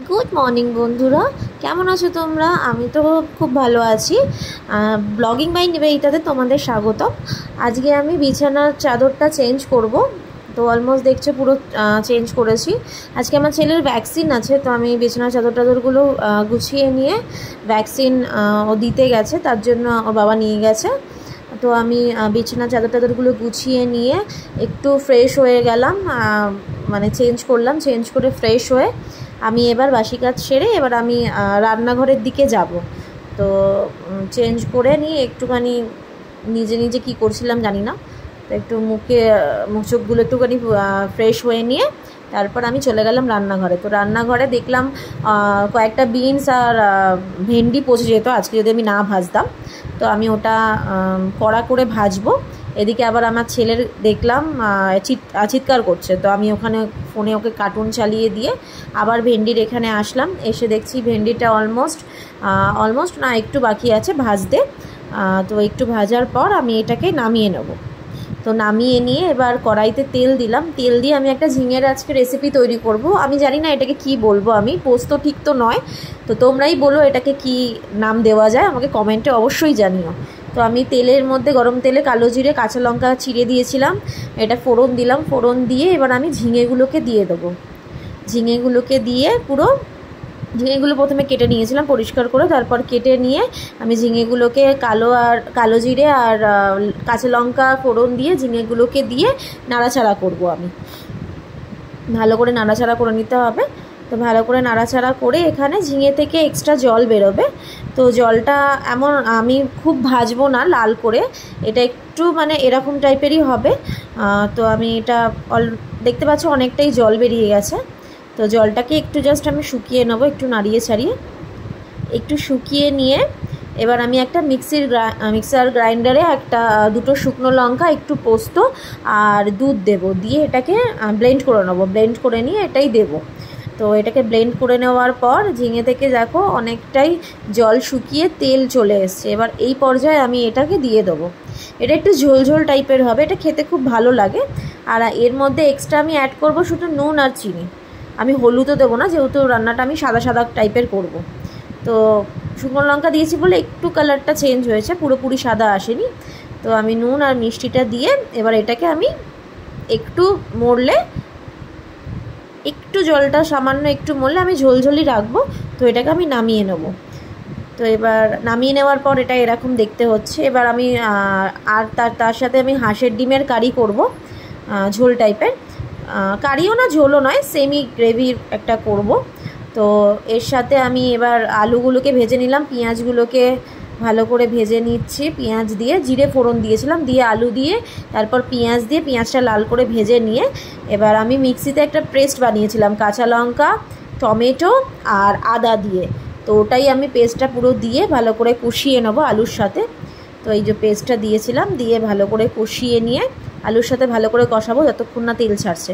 Good morning বন্ধুরা, কেমন আছো তোমরা? আমি তো খুব ভালো আছি। ব্লগিং বাই নিবেদিতাতে তোমাদের স্বাগতম। আজকে আমি বিছানার চাদরটা চেঞ্জ করব। তো অলমোস্ট দেখছো পুরো চেঞ্জ করেছি। আজকে আমার ছেলের ভ্যাকসিন আছে, তো আমি বিছানার চাদরগুলো গুছিয়ে নিয়ে ভ্যাকসিন ও দিতে গেছে, তার জন্য ওর বাবা নিয়ে গেছে। তো আমি বিছানার চাদরগুলো গুছিয়ে নিয়ে একটু ফ্রেশ হয়ে গেলাম, মানে চেঞ্জ করলাম। চেঞ্জ করে ফ্রেশ হয়ে আমি এবার বাসি কাজ সেরে এবার আমি রান্নাঘরের দিকে যাব। তো চেঞ্জ করে নিয়ে একটুখানি নিজে নিজে কী করছিলাম জানি না, তো একটু মুখ চোখগুলো একটুখানি ফ্রেশ হয়ে নিয়ে তারপর আমি চলে গেলাম রান্নাঘরে। তো রান্নাঘরে দেখলাম কয়েকটা বিনস আর ভেন্ডি পচে যেত আজকে যদি আমি না ভাজতাম, তো আমি ওটা কড়া করে ভাজবো। এদিকে আবার আমার ছেলের দেখলাম চিৎকার করছে, তো আমি ওখানে ফোনে ওকে কার্টুন চালিয়ে দিয়ে আবার ভেন্ডির এখানে আসলাম। এসে দেখছি ভেন্ডিটা অলমোস্ট না একটু বাকি আছে ভাজতে। তো একটু ভাজার পর আমি এটাকে নামিয়ে নেব। তো নামিয়ে নিয়ে এবার কড়াইতে তেল দিলাম। তেল দিয়ে আমি একটা ঝিঙের আজকে রেসিপি তৈরি করব। আমি জানি না এটাকে কি বলবো, আমি পোস্ত ঠিক তো নয়, তো তোমরাই বলো এটাকে কি নাম দেওয়া যায়, আমাকে কমেন্টে অবশ্যই জানিও। তো আমি তেলের মধ্যে গরম তেলে কালো জিরে কাঁচা লঙ্কা চিড়ে দিয়েছিলাম, এটা ফোড়ন দিলাম। ফোড়ন দিয়ে এবার আমি ঝিঙেগুলোকে দিয়ে দেবো। ঝিঙেগুলোকে দিয়ে ঝিঙেগুলো প্রথমে কেটে নিয়েছিলাম পরিষ্কার করে, তারপর কেটে নিয়ে আমি ঝিঙেগুলোকে কালো জিরে আর কাঁচা লঙ্কা ফোড়ন দিয়ে ঝিঙেগুলোকে দিয়ে নাড়াচাড়া করব। আমি ভালো করে নাড়াচাড়া করে নিতে হবে। তো ভালো করে নাড়াচাড়া করে এখানে ঝিঙে থেকে এক্সট্রা জল বেরোবে। তো জলটা এমন আমি খুব ভাজবো না লাল করে, এটা একটু মানে এরকম টাইপেরই হবে। তো আমি এটা দেখতে পাচ্ছি অনেকটাই জল বেরিয়ে গেছে। তো জলটাকে একটু জাস্ট আমি শুকিয়ে নেবো, একটু নাড়িয়ে ছাড়িয়ে একটু শুকিয়ে নিয়ে এবার আমি একটা মিক্সার গ্রাইন্ডারে দুটো শুকনো লঙ্কা, একটু পোস্ত আর দুধ দেব, দিয়ে এটাকে ব্লেন্ড করে নেবো। ব্লেন্ড করে নিয়ে এটাই দেবো। তো এটাকে ব্লেন্ড করে নেওয়ার পর ঝিঙে থেকে দেখো অনেকটাই জল শুকিয়ে তেল চলে এসছে। এবার এই পর্যায়ে আমি এটাকে দিয়ে দেবো। এটা একটু ঝোলঝোল টাইপের হবে, এটা খেতে খুব ভালো লাগে। আর এর মধ্যে এক্সট্রা আমি অ্যাড করব শুধু নুন আর চিনি। আমি হলুদও দেবো না, যেহেতু রান্নাটা আমি সাদা সাদা টাইপের করব। তো শুকনো লঙ্কা দিয়েছি বলে একটু কালারটা চেঞ্জ হয়েছে, পুরোপুরি সাদা আসেনি। তো আমি নুন আর মিষ্টিটা দিয়ে এবার এটাকে আমি একটু একটু জলটা সামান্য একটু মরলে আমি ঝোলঝোলই রাখবো। তো এটাকে আমি নামিয়ে নেব। তো এবার নামিয়ে নেওয়ার পর এটা এরকম দেখতে হচ্ছে। এবার আমি আর তার সাথে আমি হাঁসের ডিমের কারি করব, ঝোল টাইপের। কারিও না ঝোলও নয়, সেমি গ্রেভির একটা করব। তো এর সাথে আমি এবার আলুগুলোকে ভেজে নিলাম, পেঁয়াজগুলোকে ভালো করে ভেজে নিচ্ছি। পেঁয়াজ দিয়ে জিরে ফোড়ন দিয়েছিলাম, দিয়ে আলু দিয়ে তারপর পেঁয়াজ দিয়ে পেঁয়াজটা লাল করে ভেজে নিয়ে এবার আমি মিক্সিতে একটা পেস্ট বানিয়েছিলাম কাঁচা লঙ্কা, টমেটো আর আদা দিয়ে। তো ওটাই আমি পেস্টটা পুরো দিয়ে ভালো করে কষিয়ে নেবো আলুর সাথে। তো এই যে পেস্টটা দিয়েছিলাম, দিয়ে ভালো করে কষিয়ে নিয়ে আলুর সাথে ভালো করে কষাবো যতক্ষণ না তেল ছাড়ছে।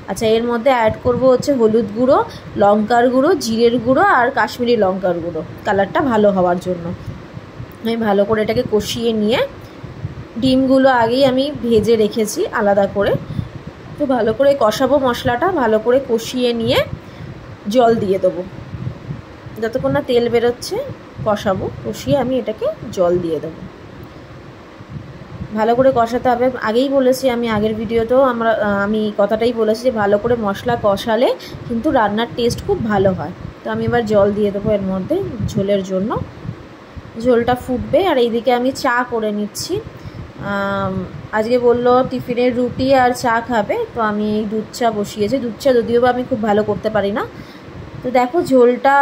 আচ্ছা, এর মধ্যে অ্যাড করব হচ্ছে হলুদ গুঁড়ো, লঙ্কার গুঁড়ো, জিরের গুঁড়ো আর কাশ্মীরি লঙ্কার গুঁড়ো, কালারটা ভালো হওয়ার জন্য। আমি ভালো করে এটাকে কষিয়ে নিয়ে ডিমগুলো আগেই আমি ভেজে রেখেছি আলাদা করে। তো ভালো করে কষাবো, মশলাটা ভালো করে কষিয়ে নিয়ে জল দিয়ে দেবো। যতক্ষণ না তেল বেরোচ্ছে কষাবো, কষিয়ে আমি এটাকে জল দিয়ে দেবো। ভালো করে কষাতে হবে। আগেই বলেছি আমি, আগের ভিডিওতেও আমি কথাটাই বলেছি যে ভালো করে মশলা কষালে কিন্তু রান্নার টেস্ট খুব ভালো হয়। তো আমি এবার জল দিয়ে দেবো এর মধ্যে ঝোলের জন্য। ঝোলটা ফুটবে আর এইদিকে আমি চা করে নিচ্ছি। আজকে বললো টিফিনের রুটি আর চা খাবে, তো আমি এই দুধ চা বসিয়েছি। দুধ চা যদিও বা আমি খুব ভালো করতে পারি না। তো দেখো ঝোলটা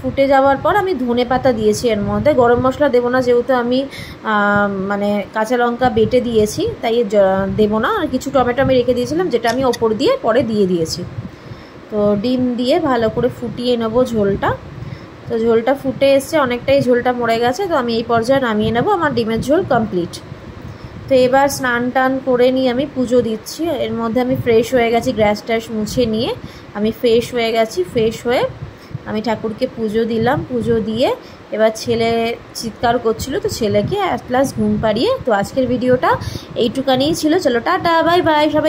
ফুটে যাওয়ার পর আমি ধনে পাতা দিয়েছি এর মধ্যে। গরম মশলা দেবো না, যেহেতু আমি মানে কাঁচা লঙ্কা বেটে দিয়েছি, তাই দেবো না। আর কিছু টমেটো আমি রেখে দিয়েছিলাম, যেটা আমি ওপর দিয়ে পরে দিয়ে দিয়েছি। তো ডিম দিয়ে ভালো করে ফুটিয়ে নেবো ঝোলটা। তো ঝোলটা ফুটে এসছে, অনেকটাই ঝোলটা মরে গেছে। তো আমি এই পর্যায়ে নামিয়ে নেবো, আমার ডিমের ঝোল কমপ্লিট। তো এবার স্নান টান করে নিয়ে আমি পুজো দিচ্ছি। এর মধ্যে আমি ফ্রেশ হয়ে গেছি, গ্যাস ট্যাস মুছে নিয়ে আমি ফ্রেশ হয়ে গেছি। ফ্রেশ হয়ে আমি ঠাকুরকে পুজো দিলাম। পুজো দিয়ে এবার ছেলে চিৎকার করছিল, তো ছেলেকে অ্যাট লাস্ট ঘুম পাড়িয়ে। তো আজকের ভিডিওটা এইটুকানিই ছিল। চলো টাটা, বাই বাই সবাই।